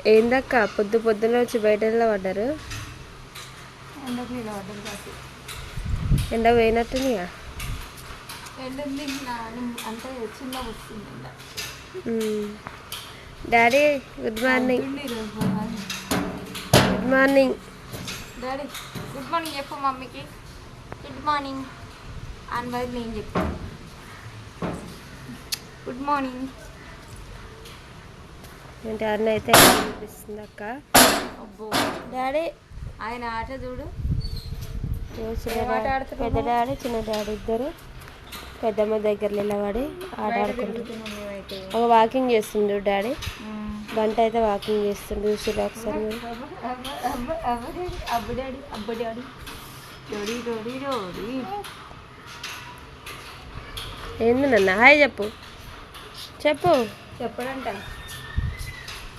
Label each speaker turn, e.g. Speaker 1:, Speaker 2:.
Speaker 1: ఏందక్క పొద్దున వచ్చి బయట పడ్డారు. ఎండ పోయినట్టునిగా. Daddy good morning. Good morning
Speaker 2: daddy. Good morning చెప్పు మమ్మీకి. గుడ్ మార్నింగ్ అని బయట నేను చెప్పు. Good morning.
Speaker 1: ఏంటి అన్న అయితే అనిపిస్తుంది అక్క.
Speaker 2: అబ్బో
Speaker 1: డాడీ
Speaker 2: ఆయన ఆట చూడు.
Speaker 1: పెద్ద డాడీ చిన్న డాడీ ఇద్దరు పెద్దమ్మ దగ్గర నిలబడి ఆట ఆడుకుంటారు. ఒక వాకింగ్ చేస్తుండు డాడీ. గంట అయితే వాకింగ్ చేస్తుండు. చూసి ఒకసారి ఏంది నన్న హాయ్ చెప్పు.
Speaker 2: చెప్పడంట.